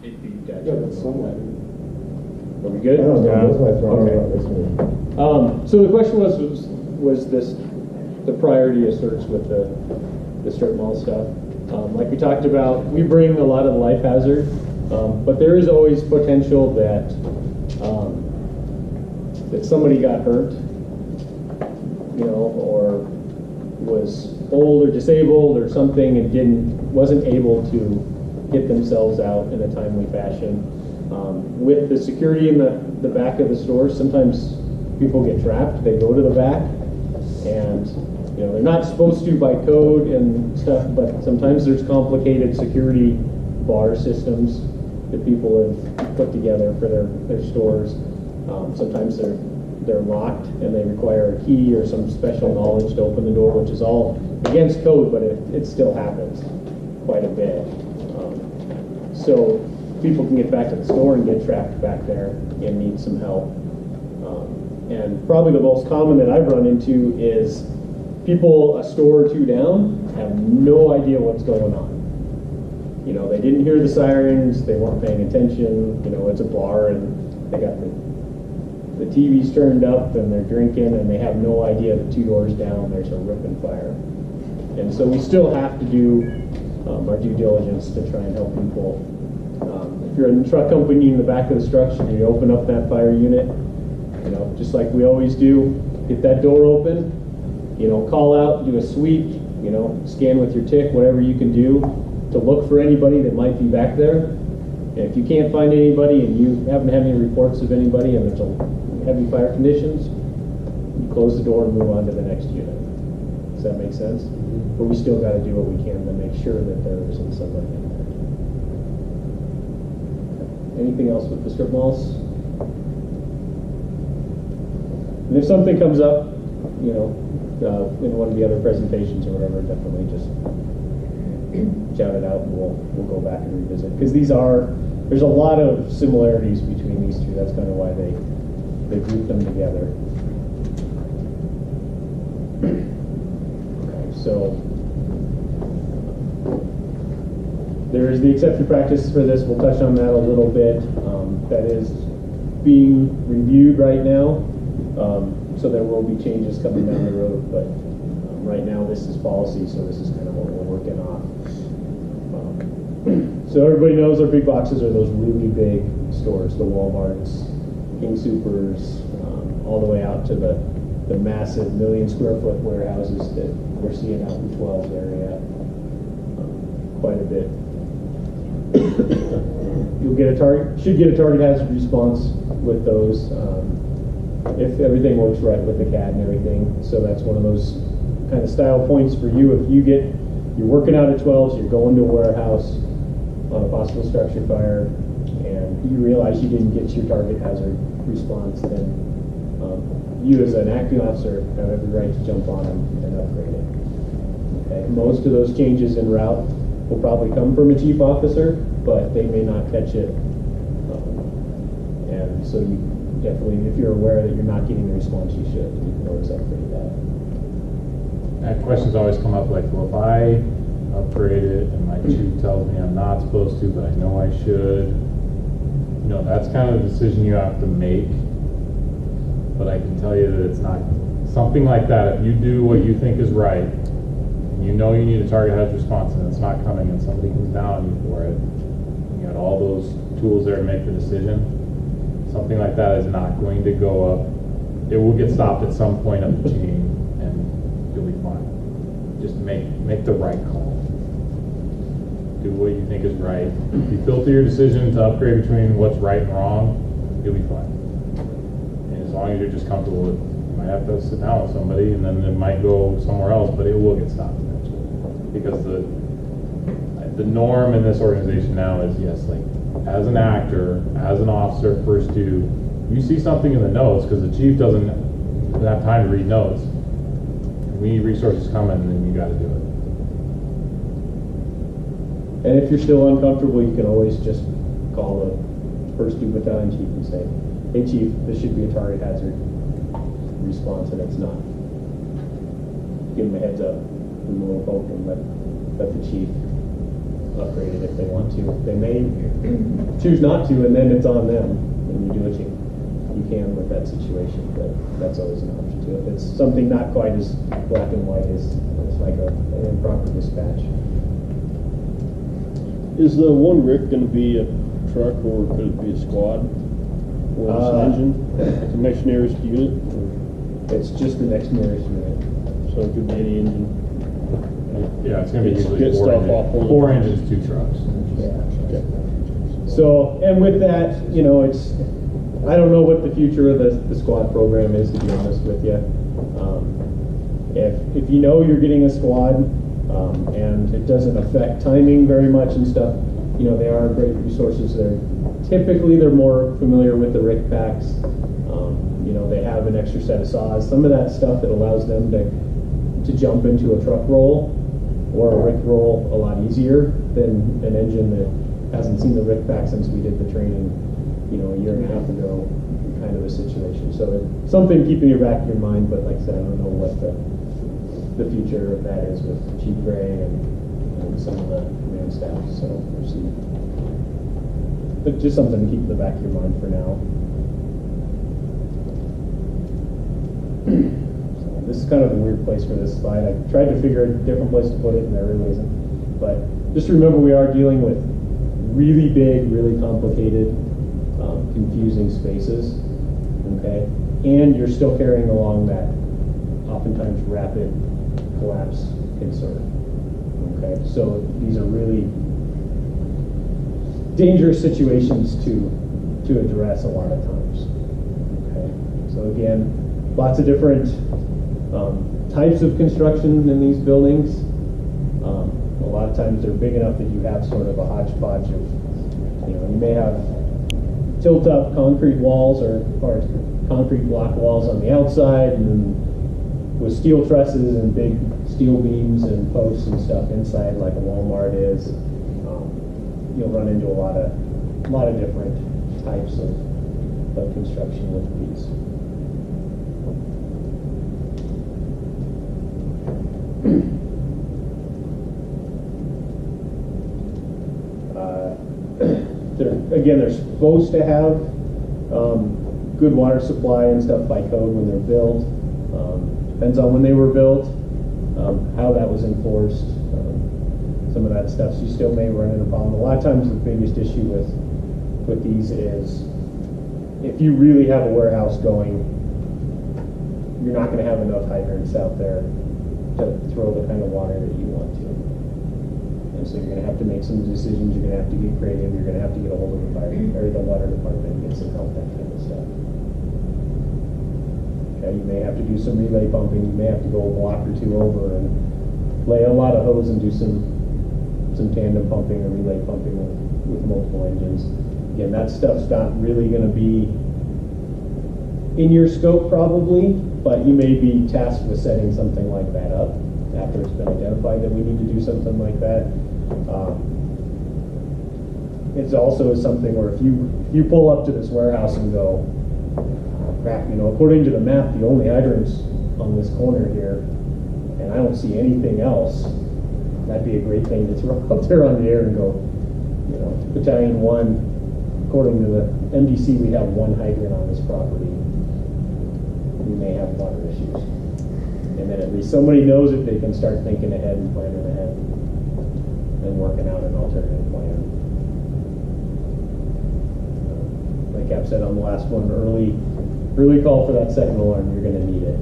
8 feet detach. Yeah, that's somewhat. Are we good? I don't know, Yeah. that's why I thought Okay. about this one. So the question was this the priority of search with the strip mall stuff? Like we talked about, we bring a lot of life hazard, but there is always potential that that somebody got hurt, you know, or was old or disabled or something and wasn't able to get themselves out in a timely fashion. With the security in the back of the store, sometimes people get trapped. They go to the back, and you know they're not supposed to by code and stuff. But sometimes there's complicated security bar systems that people have put together for their stores. Sometimes they're locked and they require a key or some special knowledge to open the door, which is all against code, but it still happens quite a bit. So people can get back to the store and get trapped back there and need some help. And probably the most common that I've run into is people a store or two down have no idea what's going on. You know, they didn't hear the sirens, they weren't paying attention, you know, it's a bar and they got the TV's turned up and they're drinking and they have no idea that 2 doors down there's a ripping fire. And so we still have to do our due diligence to try and help people. If you're in the truck company in the back of the structure, you open up that fire unit, you know, just like we always do, get that door open, you know, call out, do a sweep, you know, scan with your tick, whatever you can do to look for anybody that might be back there. And if you can't find anybody and you haven't had any reports of anybody and there's heavy fire conditions, you close the door and move on to the next unit. Does that make sense? But we still got to do what we can to make sure that there isn't somebody in there. Anything else with the strip malls? And if something comes up, you know, in one of the other presentations or whatever, definitely just shout it out and we'll go back and revisit. Because there's a lot of similarities between these two. That's kind of why they group them together. Okay, so there's the exception practice for this. We'll touch on that a little bit. That is being reviewed right now. So there will be changes coming down the road, but right now this is policy, so this is kind of what we're working off. So everybody knows our big boxes are those really big stores, the Walmarts, King Supers, all the way out to the massive 1 million square foot warehouses that we're seeing out in the 12 area quite a bit. Should get a target hazard response with those if everything works right with the CAD and everything. So that's one of those kind of style points for you. If you're working out at 12s, you're going to a warehouse on a possible structure fire, and you realize you didn't get your target hazard response, then you as an acting officer have every right to jump on them and upgrade it. Okay. Most of those changes en route will probably come from a chief officer, but they may not catch it. And so you definitely, if you're aware that you're not getting the response you should, you can always upgrade that. That question's always come up, like, well, if I upgrade it and my chief tells me I'm not supposed to, but I know I should, you know, that's kind of a decision you have to make. But I can tell you that it's not something like that. If you do what you think is right, and you know you need a target hazard response and it's not coming, and somebody comes down on you for it, you got all those tools there to make the decision. Something like that is not going to go up. It will get stopped at some point up the chain, and you'll be fine. Just make the right call. Do what you think is right. If you filter your decision to upgrade between what's right and wrong, you'll be fine. And as long as you're just comfortable with, you might have to sit down with somebody, and then it might go somewhere else, but it will get stopped eventually. Because the norm in this organization now is, yes, like, as an actor, as an officer, first you see something in the notes, because the chief doesn't have time to read notes. We need resources coming, and then you got to do it. And if you're still uncomfortable, you can always just call the 1st 2 Battalion chief and say, hey chief, this should be a target hazard response, and it's not. Give him a heads up. We won't poke him, let the chief upgrade it if they want to. They may choose not to, and then it's on them, and you do what you can with that situation, but that's always an option too. If it's something not quite as black and white as like an improper dispatch. Is the one Rick going to be a truck or could it be a squad? Or an engine? Like the next nearest unit? It's just the next nearest unit. So it could be any engine. Yeah, it's gonna be usually Get stuff off on the- four engines, 2 trucks. Yeah. Okay. So, and with that, you know, it's, I don't know what the future of the squad program is, to be honest with you. If you know you're getting a squad, and it doesn't affect timing very much and stuff, you know, they are great resources. They're more familiar with the RIC packs. You know, they have an extra set of saws. Some of that stuff that allows them to jump into a truck roll or a RIC roll a lot easier than an engine that hasn't seen the RIC pack since we did the training, you know, a year and a half ago, kind of a situation. So it's something keeping your back of your mind, but like I said, I don't know what the future of that is with Chief Gray and some of the command staff, so we'll see. But just something to keep in the back of your mind for now. So this is kind of a weird place for this slide. I tried to figure a different place to put it, and there really isn't. But just remember, we are dealing with really big, really complicated, confusing spaces, okay? And you're still carrying along that oftentimes rapid collapse concern, okay? So these are really dangerous situations to address a lot of times, okay? So again, lots of different types of construction in these buildings. A lot of times they're big enough that you have sort of a hodgepodge of, you know, you may have tilt-up concrete walls or concrete block walls on the outside, and then with steel trusses and big steel beams and posts and stuff inside, like a Walmart is. You'll run into a lot of different types of construction with these. They're supposed to have good water supply and stuff by code when they're built. Depends on when they were built, how that was enforced. Some of that stuff, so you still may run into a problem. A lot of times the biggest issue with these is if you really have a warehouse going, you're not going to have enough hydrants out there to throw the kind of water that you want to. And so you're going to have to make some decisions. You're going to have to get creative. You're going to have to get a hold of the fire or the water department and get some help, that kind of stuff. Okay, you may have to do some relay pumping. You may have to go a block or two over and lay a lot of hose and do some tandem pumping or relay pumping with multiple engines. Again, that stuff's not really going to be in your scope probably, but you may be tasked with setting something like that up after it's been identified that we need to do something like that. It's also something where if you pull up to this warehouse and go, crap, you know, according to the map, the only hydrants on this corner here, and I don't see anything else, that'd be a great thing to throw out there on the air and go, you know, Battalion 1, according to the MDC, we have one hydrant on this property. We may have water issues. And then at least somebody knows it, they can start thinking ahead and planning ahead and working out an alternative plan. Like Cap said on the last one, early call for that second alarm, you're going to need it.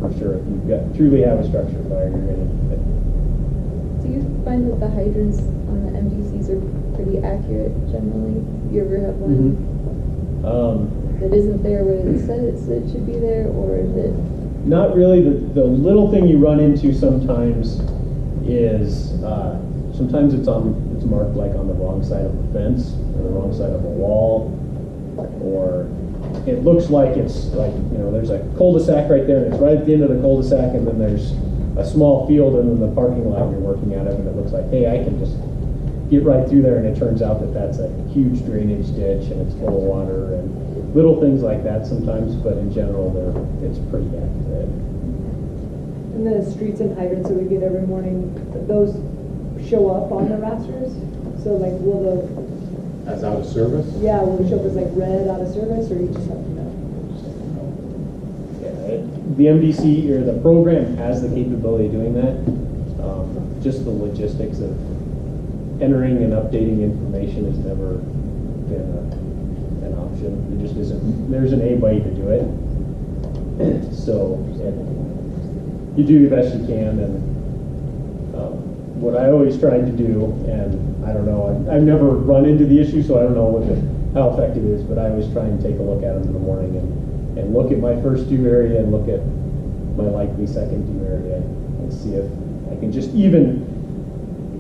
For sure, if you truly have a structure fire, you're going to need it. Do you find that the hydrants on the MDCs are pretty accurate generally? You ever have one that isn't there what it says it should be there, or is it? Not really. The little thing you run into sometimes is sometimes it's marked like on the wrong side of a fence or the wrong side of a wall, or it looks like it's like, you know, there's a cul-de-sac right there and it's right at the end of the cul-de-sac, and then there's a small field and then the parking lot you're working out of, and it looks like, hey, I can just get right through there, and it turns out that that's a huge drainage ditch and it's full of water, and little things like that sometimes, but in general it's pretty accurate. And the streets and hydrants that we get every morning, those show up on the rasters? So like, will the, As out of service? yeah, will it show up as like red out of service, or you just have to know? Yeah, the MDC or the program has the capability of doing that. Just the logistics of entering and updating information has never been an option. There just isn't. There isn't anybody to do it. So you do the best you can, and what I always tried to do, and I don't know, I've never run into the issue, so I don't know how effective it is, but I always try and take a look at them in the morning and look at my first due area and look at my likely second due area and see if I can just even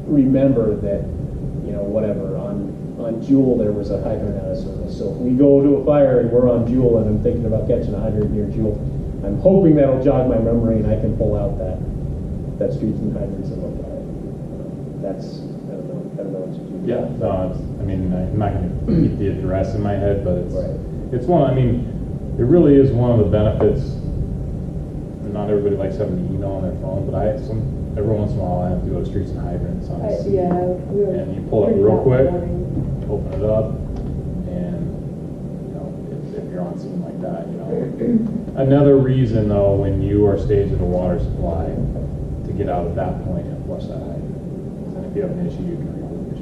remember that, you know, whatever, on Jewel there was a hydrant out of service. So if we go to a fire and we're on Jewel and I'm thinking about catching a hydrant near Jewel, I'm hoping that'll jog my memory and I can pull out that streets and hydrants and look at it. That's, I don't know what to do. Yeah, no, I mean, I'm not going to keep the address in my head, but Right. it's one, I mean, it really is one of the benefits. Not everybody likes having the email on their phone, but every once in a while I have to go to streets and hydrants on Yeah, we were. and you pull it printing real out quick, in the morning. open it up, and, you know, if you're on scene like that, you know. Another reason, though, when you are staged at a water supply, to get out at that point and flush that hydrant. And if you have an issue, you can remove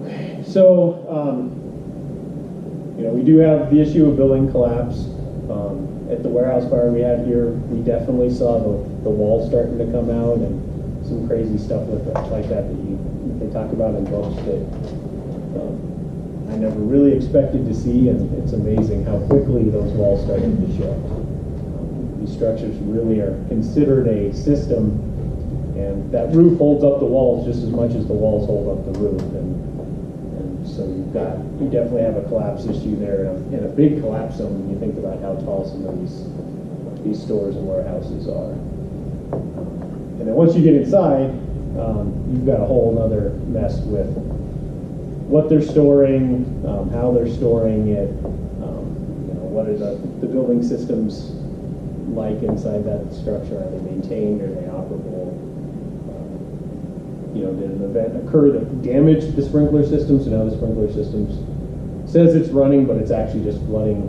it. So, you know, we do have the issue of building collapse. At the warehouse fire we had here, we definitely saw the walls starting to come out and some crazy stuff like that they talk about in books that I never really expected to see, and it's amazing how quickly those walls started to show. These structures really are considered a system, and that roof holds up the walls just as much as the walls hold up the roof. And so you definitely have a collapse issue there, and a big collapse zone when you think about how tall some of these stores and warehouses are. And then once you get inside, you've got a whole other mess with what they're storing, how they're storing it, you know, what are the building systems like inside that structure? Are they maintained? Are they operable? You know, did an event occur that damaged the sprinkler system? So now the sprinkler system says it's running, but it's actually just flooding,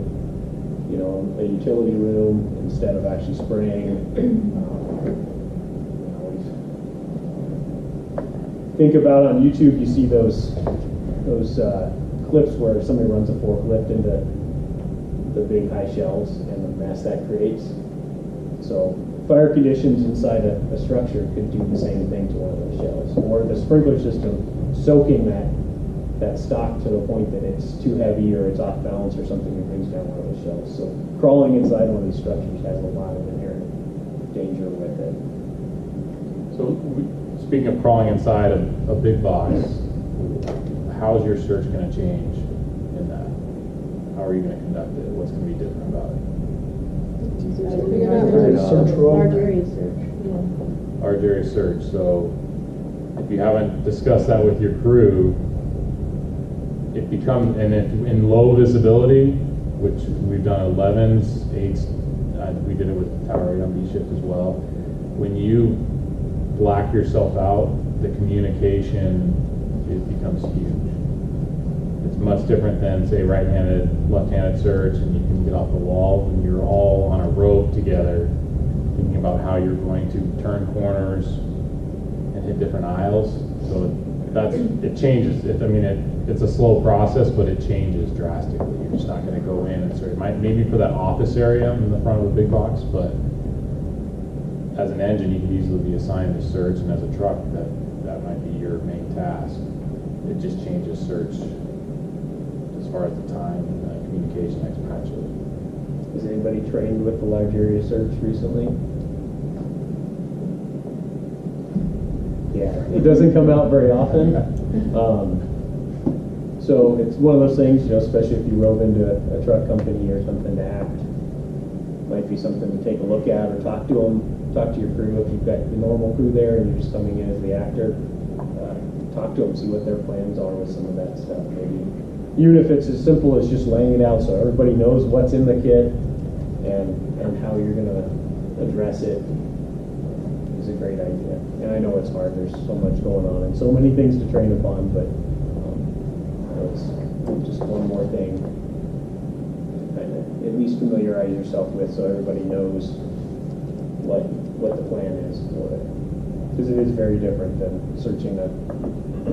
you know, a utility room instead of actually spraying. Think about on YouTube, you see those clips where somebody runs a forklift into the big high shelves and the mess that creates. So fire conditions inside a structure could do the same thing to one of those shelves, or the sprinkler system soaking that stock to the point that it's too heavy or it's off balance or something that brings down one of those shelves. So crawling inside one of these structures has a lot of inherent danger with it. So, speaking of crawling inside a big box, how is your search going to change in that? How are you going to conduct it? What's going to be different about it? Large area search. Large area search. So, if you haven't discussed that with your crew, it becomes, and if in low visibility, which we've done 11s, 8s, we did it with Tower 8 on B shift as well. When you black yourself out, the communication, it becomes huge. It's much different than, say, right-handed, left-handed search, and you can get off the wall when you're all on a rope together, thinking about how you're going to turn corners and hit different aisles. So it changes. It's a slow process, but it changes drastically. You're just not going to go in and search. Maybe for that office area in the front of the big box, but as an engine, you can easily be assigned to search, and as a truck, that might be your main task. It just changes search as far as the time and the communication exponentially. Has anybody trained with the large area search recently? Yeah, it doesn't come out very often. So it's one of those things, you know, especially if you rove into a truck company or something to act, might be something to take a look at or talk to them, talk to your crew. If you've got the normal crew there and you're just coming in as the actor, talk to them, see what their plans are with some of that stuff. Maybe even if it's as simple as just laying it out so everybody knows what's in the kit and how you're gonna address it is a great idea. And I know it's hard, there's so much going on and so many things to train upon, but it's just one more thing to kind of at least familiarize yourself with so everybody knows what the plan is for it. Because it is very different than searching a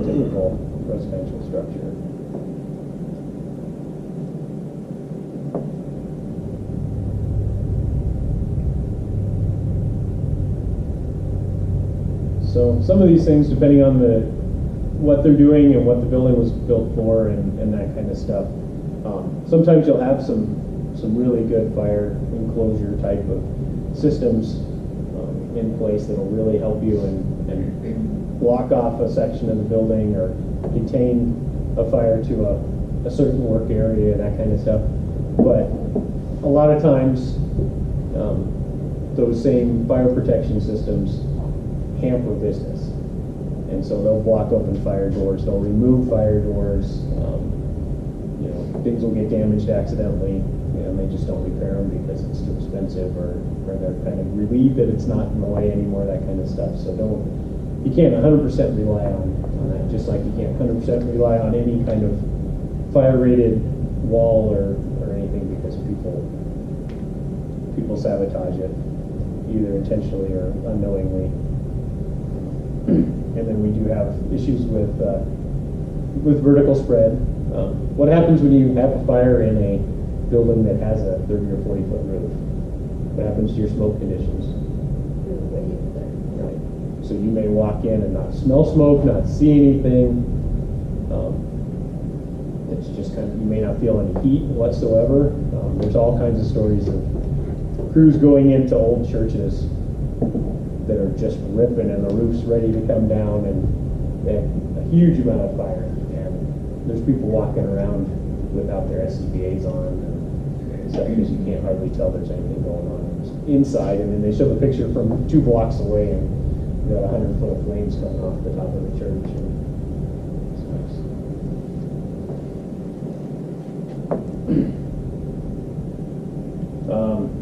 typical residential structure. So some of these things, depending on what they're doing and what the building was built for and that kind of stuff, sometimes you'll have some really good fire enclosure type of systems in place that'll really help you and block off a section of the building or contain a fire to a certain work area, that kind of stuff. But a lot of times, those same fire protection systems hamper business. And so they'll block open fire doors, they'll remove fire doors, things will get damaged accidentally, and they just don't repair them because it's too expensive or they're kind of relieved that it's not in the way anymore, that kind of stuff. So you can't 100% rely on that, just like you can't 100% rely on any kind of fire rated wall or anything, because people sabotage it, either intentionally or unknowingly. And then we do have issues with vertical spread. What happens when you have a fire in a building that has a 30 or 40 foot roof? What happens to your smoke conditions? Right. So you may walk in and not smell smoke, not see anything. It's just kind of, you may not feel any heat whatsoever. There's all kinds of stories of crews going into old churches that are just ripping and the roof's ready to come down, and they have a huge amount of fire. And there's people walking around without their SCBAs on and stuff, because you can't hardly tell there's anything going on inside. And then they show the picture from 2 blocks away, and you got 100 foot of flames coming off the top of the church. And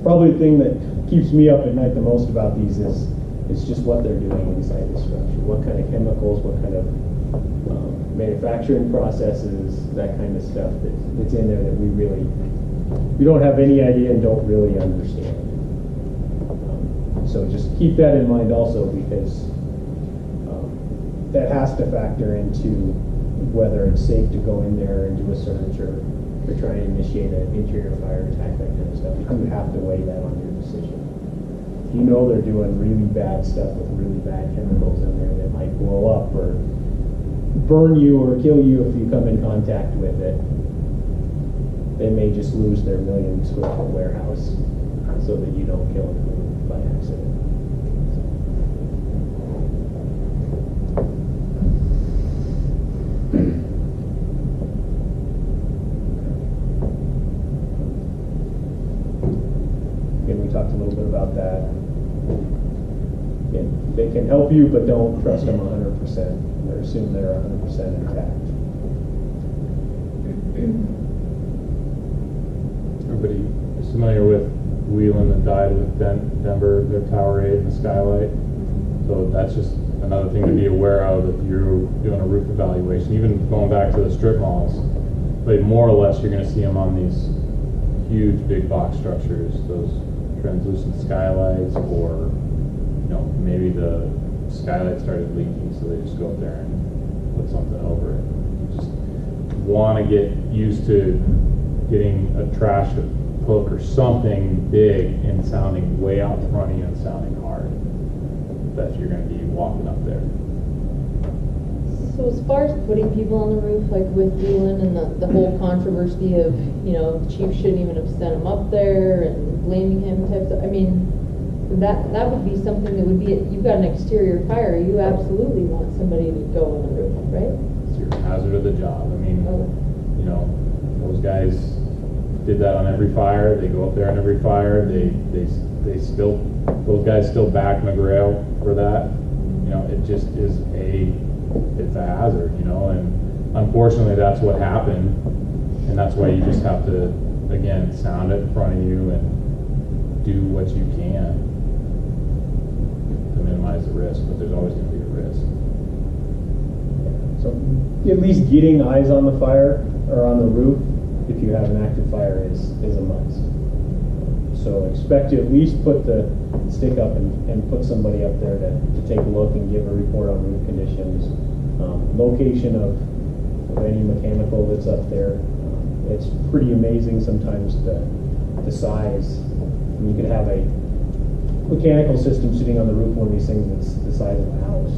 probably the thing that keeps me up at night the most about these is it's just what they're doing inside the structure. What kind of chemicals, what kind of manufacturing processes, that kind of stuff that's in there that we don't have any idea and don't really understand. So just keep that in mind also, because that has to factor into whether it's safe to go in there and do a search or try and initiate an interior fire attack, that kind of stuff. You have to weigh that on your decision. You know they're doing really bad stuff with really bad chemicals in there that might blow up or burn you or kill you if you come in contact with it. They may just lose their 1 million square foot warehouse so that you don't kill them by accident. Again, we talked a little bit about that. They can help you, but don't trust them 100%. Or assume they're 100% intact. Everybody is familiar with Wheelan that died with Denver, their Tower 8 and the Skylight. So that's just another thing to be aware of if you're doing a roof evaluation. Even going back to the strip malls, but more or less you're going to see them on these huge big box structures, those translucent skylights, or maybe the skylight started leaking, so they just go up there and put something over it. You just want to get used to getting a trash hook or something big and sounding way out in front of you and sounding hard, that you're going to be walking up there. So as far as putting people on the roof, like with Wheelan and the whole controversy of, the chief shouldn't even have sent him up there and blaming him types of, that would be something that would be, you've got an exterior fire, you absolutely want somebody to go on the roof, right? It's your hazard of the job. Those guys did that on every fire. They go up there on every fire. Those guys still back McGrail for that. It just is it's a hazard, and unfortunately that's what happened, and that's why you just have to, again, sound it in front of you and do what you can. minimize the risk, but there's always gonna be a risk. So at least getting eyes on the fire or on the roof, if you have an active fire, is a must. So expect to at least put the stick up and put somebody up there to take a look and give a report on roof conditions, location of any mechanical that's up there. It's pretty amazing sometimes the size. And you could have a mechanical system sitting on the roof of one of these things that's the size of a house,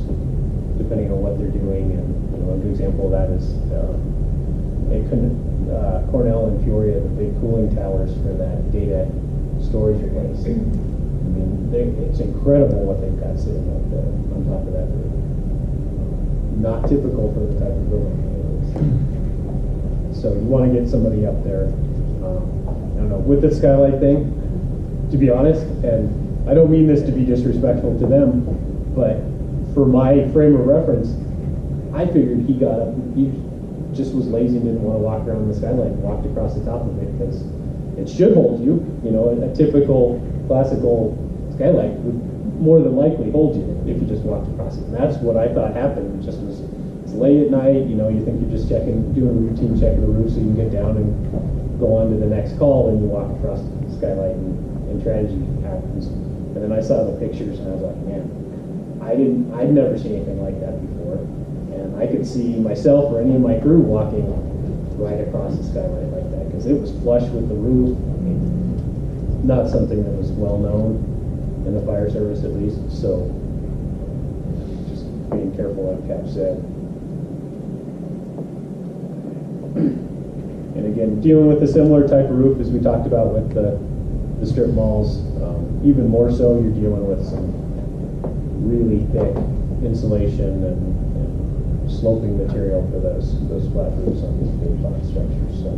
depending on what they're doing. And a good example of that is Cornell and Peoria, the big cooling towers for that data storage place. I mean, it's incredible what they've got sitting up there on top of that roof. Not typical for the type of building it is. So you want to get somebody up there. I don't know, with the skylight thing, to be honest, and I don't mean this to be disrespectful to them, but for my frame of reference, I figured he got up, he just was lazy and didn't want to walk around the skylight and walked across the top of it, because it should hold you. A typical classical skylight would more than likely hold you if you just walked across it. And that's what I thought happened. It just was, it's late at night, you think you're just doing a routine check of the roof so you can get down and go on to the next call, and you walk across the skylight and tragedy happens. And then I saw the pictures and I was like, man, I'd never seen anything like that before. And I could see myself or any of my crew walking right across the skylight like that, because it was flush with the roof. I mean, not something that was well known in the fire service, at least. So just being careful, like Cap said. And again, dealing with a similar type of roof as we talked about with the strip malls, even more so, you're dealing with some really thick insulation and sloping material for those flat roofs on these big box structures. So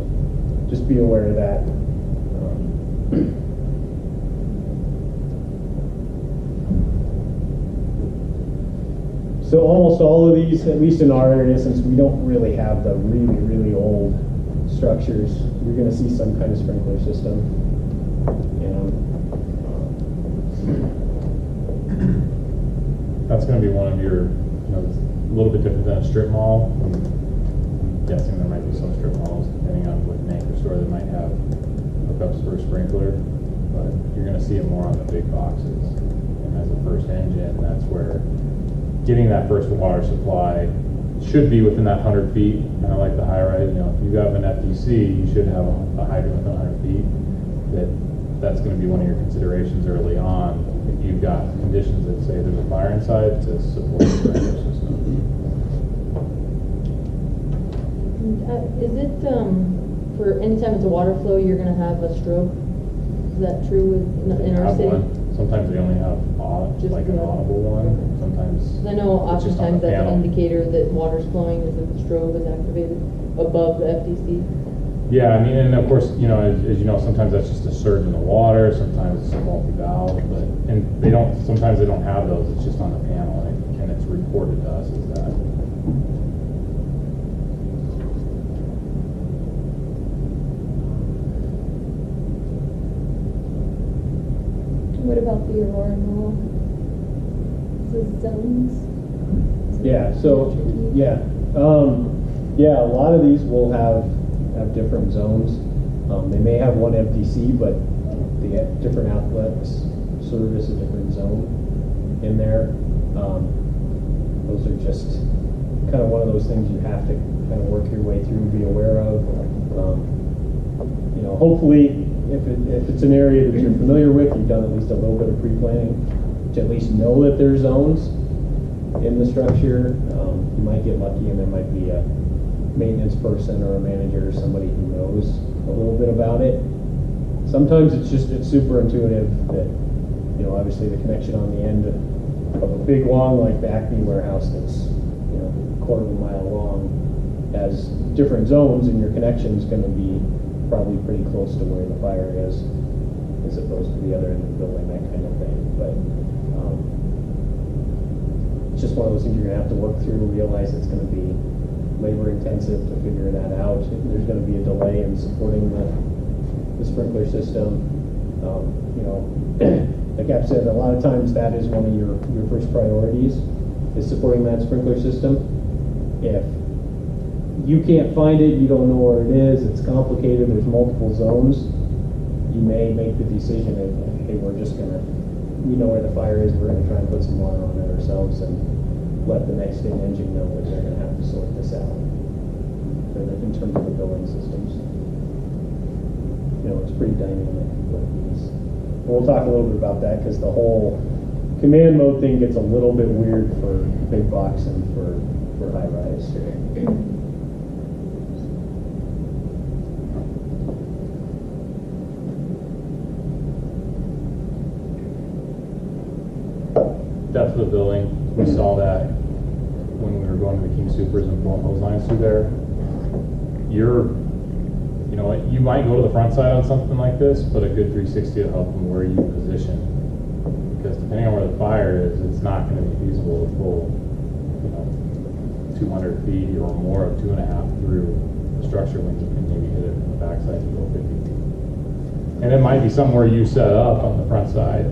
just be aware of that. So almost all of these, at least in our area, since we don't really have the really, really old structures, you're going to see some kind of sprinkler system. That's going to be one of your, it's a little bit different than a strip mall. I'm guessing there might be some strip malls, depending on what anchor store, that might have hookups for a sprinkler, but you're going to see it more on the big boxes. And as a first engine, that's where getting that first water supply should be within that 100 feet, kind of like the high rise. If you have an FDC, you should have a hydrant within 100 feet. That's going to be one of your considerations early on. If you've got conditions that say there's a fire inside, to support the sprinkler system. Is it, for anytime it's a water flow, you're going to have a strobe? Is that true in our city? Sometimes they only have Just like an audible one. Sometimes. I know it's just on oftentimes the that's an panel. indicator that water's flowing is that the strobe is activated above the FDC. Yeah, I mean, and of course, as you know, sometimes that's just a surge in the water. Sometimes it's a multi-valve, and sometimes they don't have those. It's just on the panel, and it's reported to us as that. What about the Aurora Mall? The zones? Yeah, so, yeah. A lot of these will have different zones. They may have one FDC, but they have different outlets service a different zone in there. Those are just kind of one of those things you have to kind of work your way through and be aware of. Hopefully, if it's an area that you're familiar with, you've done at least a little bit of pre-planning to at least know that there's zones in the structure. You might get lucky and there might be a maintenance person or a manager or somebody who knows a little bit about it. Sometimes it's super intuitive that, obviously the connection on the end of a big long, like the Acme warehouse that's, a quarter of a mile long, has different zones, and your connection is going to be probably pretty close to where the fire is, as opposed to the other end of the building, that kind of thing. But it's just one of those things you're going to have to work through and realize it's going to be labor intensive to figure that out. There's going to be a delay in supporting the sprinkler system. like I've said, a lot of times that is one of your first priorities, is supporting that sprinkler system. If you can't find it, you don't know where it is, it's complicated, there's multiple zones, you may make the decision of, hey, we're just gonna, we know where the fire is, we're gonna try and put some water on it ourselves and let the next in engine know that they're gonna have to sort this out in terms of the billing systems. You know, it's pretty dynamic with these. And we'll talk a little bit about that because the whole command mode thing gets a little bit weird for big box and for high rise. Depth of the building, we saw that when we were going to the King Supers and pulling hose lines through there. You know, you might go to the front side on something like this, but a good 360 will help from where you position. Because depending on where the fire is, it's not going to be feasible to pull, you know, 200 feet or more of 2.5 through the structure when you can maybe hit it from the backside to go 50 feet. And it might be somewhere you set up on the front side.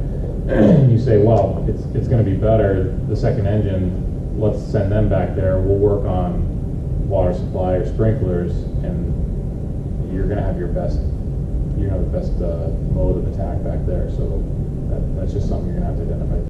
You say, well, it's going to be better, the second engine, let's send them back there, we'll work on water supply or sprinklers, and you're going to have your best, the best mode of attack back there. So that's just something you're going to have to identify